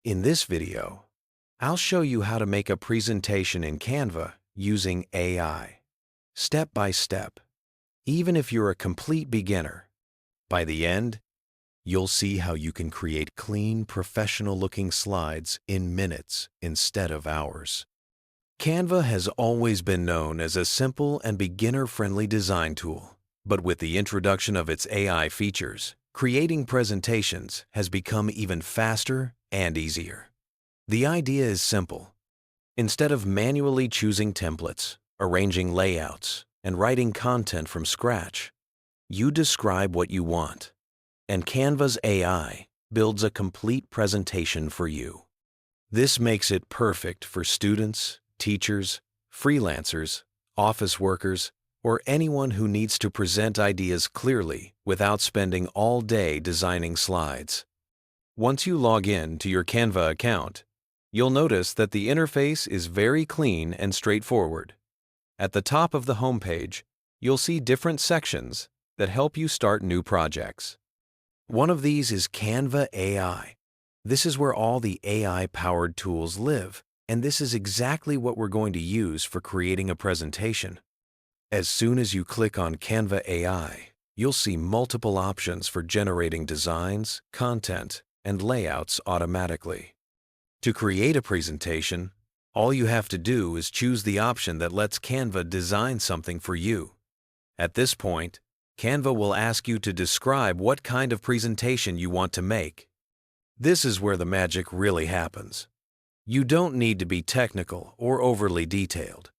In this video, I'll show you how to make a presentation in Canva using AI, step by step. Even if you're a complete beginner, by the end, you'll see how you can create clean, professional-looking slides in minutes instead of hours. Canva has always been known as a simple and beginner-friendly design tool, but with the introduction of its AI features, creating presentations has become even faster and easier. The idea is simple. Instead of manually choosing templates, arranging layouts, and writing content from scratch, you describe what you want, and Canva's AI builds a complete presentation for you. This makes it perfect for students, teachers, freelancers, office workers, or anyone who needs to present ideas clearly without spending all day designing slides. Once you log in to your Canva account, you'll notice that the interface is very clean and straightforward. At the top of the homepage, you'll see different sections that help you start new projects. One of these is Canva AI. This is where all the AI-powered tools live, and this is exactly what we're going to use for creating a presentation. As soon as you click on Canva AI, you'll see multiple options for generating designs, content, and layouts automatically. To create a presentation, all you have to do is choose the option that lets Canva design something for you. At this point, Canva will ask you to describe what kind of presentation you want to make. This is where the magic really happens. You don't need to be technical or overly detailed.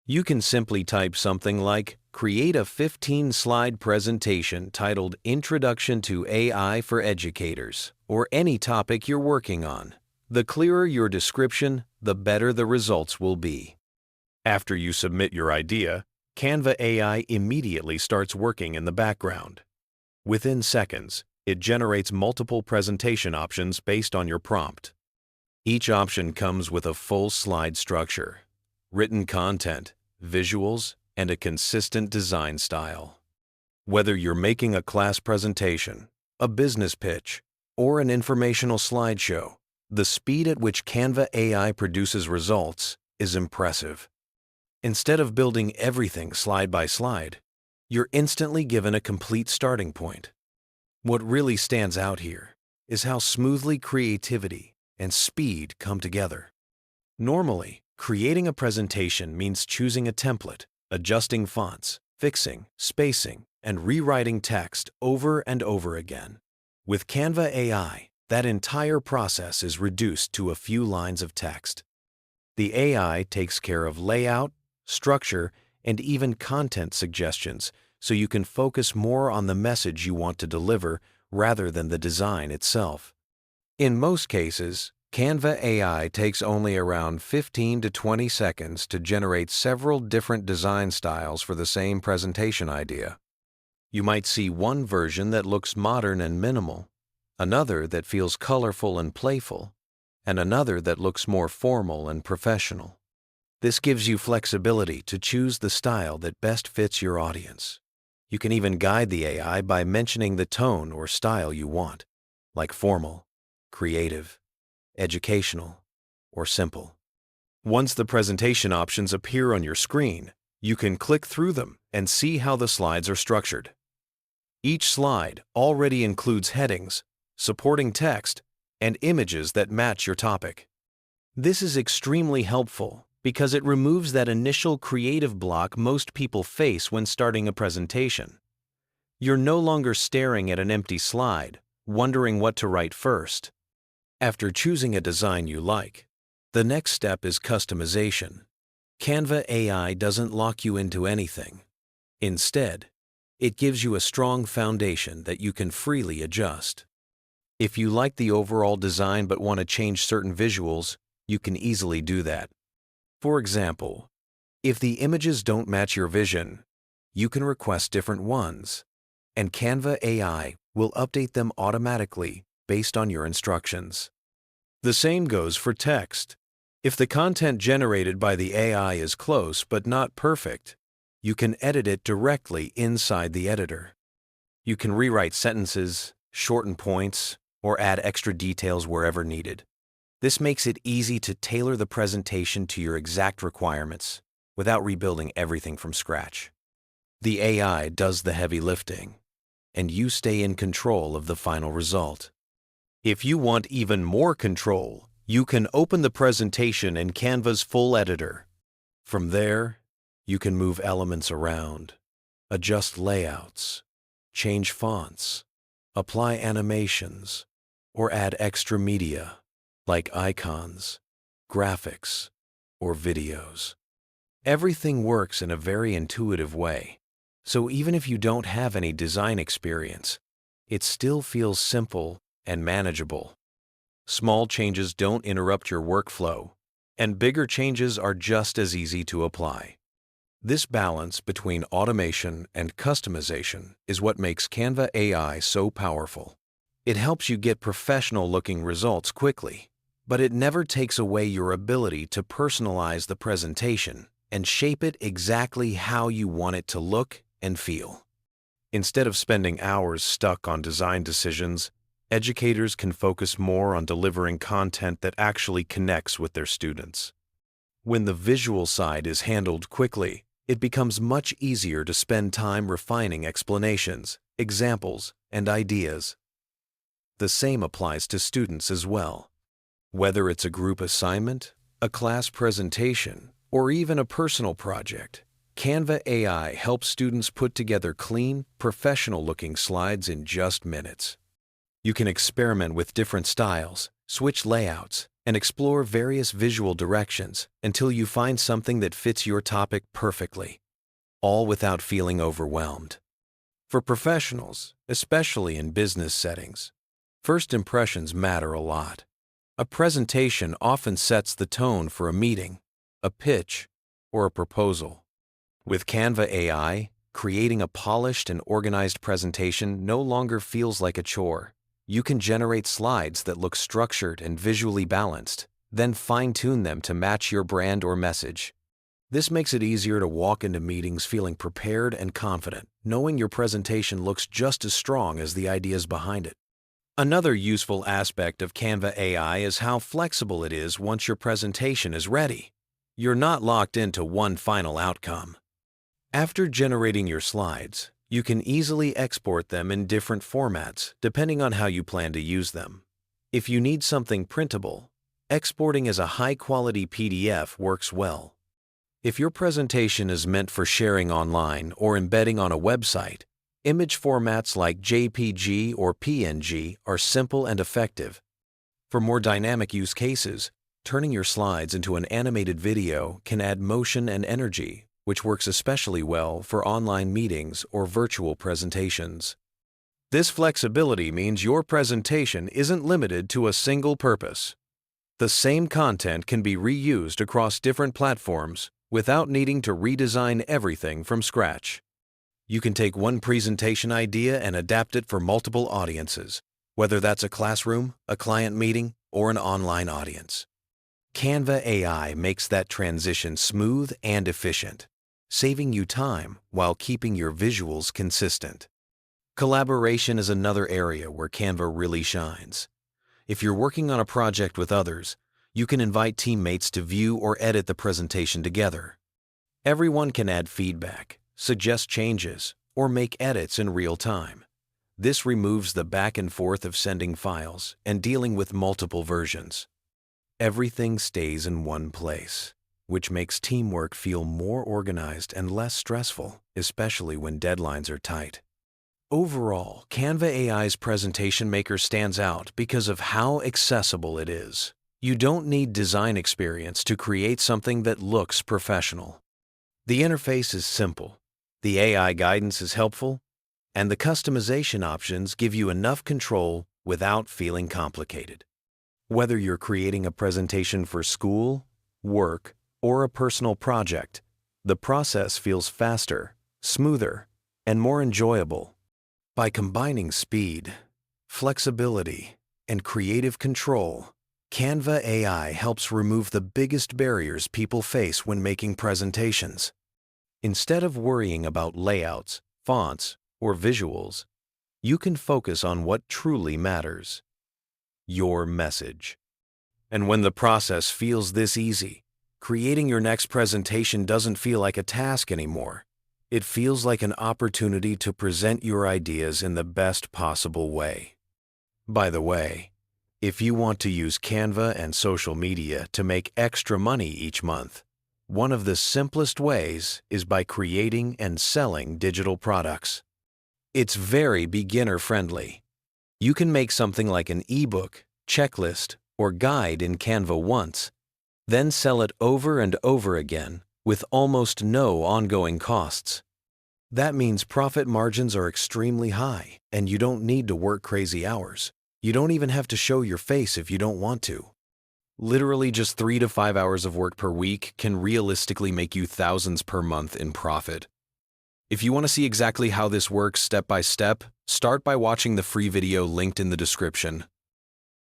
You can simply type something like, "Create a 15-slide presentation titled Introduction to AI for Educators," or any topic you're working on. The clearer your description, the better the results will be. After you submit your idea, Canva AI immediately starts working in the background. Within seconds, it generates multiple presentation options based on your prompt. Each option comes with a full slide structure, written content, visuals, and a consistent design style. Whether you're making a class presentation, a business pitch, or an informational slideshow, the speed at which Canva AI produces results is impressive. Instead of building everything slide by slide, you're instantly given a complete starting point. What really stands out here is how smoothly creativity and speed come together. Normally, creating a presentation means choosing a template, adjusting fonts, fixing, spacing, and rewriting text over and over again. With Canva AI, that entire process is reduced to a few lines of text. The AI takes care of layout, structure, and even content suggestions, so you can focus more on the message you want to deliver rather than the design itself. In most cases, Canva AI takes only around 15 to 20 seconds to generate several different design styles for the same presentation idea. You might see one version that looks modern and minimal, another that feels colorful and playful, and another that looks more formal and professional. This gives you flexibility to choose the style that best fits your audience. You can even guide the AI by mentioning the tone or style you want, like formal, creative, educational, or simple. Once the presentation options appear on your screen, you can click through them and see how the slides are structured. Each slide already includes headings, supporting text, and images that match your topic. This is extremely helpful because it removes that initial creative block most people face when starting a presentation. You're no longer staring at an empty slide, wondering what to write first. After choosing a design you like, the next step is customization. Canva AI doesn't lock you into anything. Instead, it gives you a strong foundation that you can freely adjust. If you like the overall design but want to change certain visuals, you can easily do that. For example, if the images don't match your vision, you can request different ones, and Canva AI will update them automatically based on your instructions. The same goes for text. If the content generated by the AI is close but not perfect, you can edit it directly inside the editor. You can rewrite sentences, shorten points, or add extra details wherever needed. This makes it easy to tailor the presentation to your exact requirements without rebuilding everything from scratch. The AI does the heavy lifting, and you stay in control of the final result. If you want even more control, you can open the presentation in Canva's full editor. From there, you can move elements around, adjust layouts, change fonts, apply animations, or add extra media like icons, graphics, or videos. Everything works in a very intuitive way, so even if you don't have any design experience, it still feels simple and manageable. Small changes don't interrupt your workflow, and bigger changes are just as easy to apply. This balance between automation and customization is what makes Canva AI so powerful. It helps you get professional-looking results quickly, but it never takes away your ability to personalize the presentation and shape it exactly how you want it to look and feel. Instead of spending hours stuck on design decisions, educators can focus more on delivering content that actually connects with their students. When the visual side is handled quickly, it becomes much easier to spend time refining explanations, examples, and ideas. The same applies to students as well. Whether it's a group assignment, a class presentation, or even a personal project, Canva AI helps students put together clean, professional-looking slides in just minutes. You can experiment with different styles, switch layouts, and explore various visual directions until you find something that fits your topic perfectly, all without feeling overwhelmed. For professionals, especially in business settings, first impressions matter a lot. A presentation often sets the tone for a meeting, a pitch, or a proposal. With Canva AI, creating a polished and organized presentation no longer feels like a chore. You can generate slides that look structured and visually balanced, then fine-tune them to match your brand or message. This makes it easier to walk into meetings feeling prepared and confident, knowing your presentation looks just as strong as the ideas behind it. Another useful aspect of Canva AI is how flexible it is once your presentation is ready. You're not locked into one final outcome. After generating your slides, you can easily export them in different formats depending on how you plan to use them. If you need something printable, exporting as a high-quality PDF works well. If your presentation is meant for sharing online or embedding on a website, image formats like JPG or PNG are simple and effective. For more dynamic use cases, turning your slides into an animated video can add motion and energy, which works especially well for online meetings or virtual presentations. This flexibility means your presentation isn't limited to a single purpose. The same content can be reused across different platforms without needing to redesign everything from scratch. You can take one presentation idea and adapt it for multiple audiences, whether that's a classroom, a client meeting, or an online audience. Canva AI makes that transition smooth and efficient, saving you time while keeping your visuals consistent. Collaboration is another area where Canva really shines. If you're working on a project with others, you can invite teammates to view or edit the presentation together. Everyone can add feedback, suggest changes, or make edits in real time. This removes the back and forth of sending files and dealing with multiple versions. Everything stays in one place, which makes teamwork feel more organized and less stressful, especially when deadlines are tight. Overall, Canva AI's Presentation Maker stands out because of how accessible it is. You don't need design experience to create something that looks professional. The interface is simple, the AI guidance is helpful, and the customization options give you enough control without feeling complicated. Whether you're creating a presentation for school, work, or a personal project, the process feels faster, smoother, and more enjoyable. By combining speed, flexibility, and creative control, Canva AI helps remove the biggest barriers people face when making presentations. Instead of worrying about layouts, fonts, or visuals, you can focus on what truly matters: your message. And when the process feels this easy, creating your next presentation doesn't feel like a task anymore. It feels like an opportunity to present your ideas in the best possible way. By the way, if you want to use Canva and social media to make extra money each month, one of the simplest ways is by creating and selling digital products. It's very beginner-friendly. You can make something like an ebook, checklist, or guide in Canva once, then sell it over and over again with almost no ongoing costs. That means profit margins are extremely high, and you don't need to work crazy hours. You don't even have to show your face if you don't want to. Literally just 3 to 5 hours of work per week can realistically make you thousands per month in profit. If you want to see exactly how this works step by step, start by watching the free video linked in the description.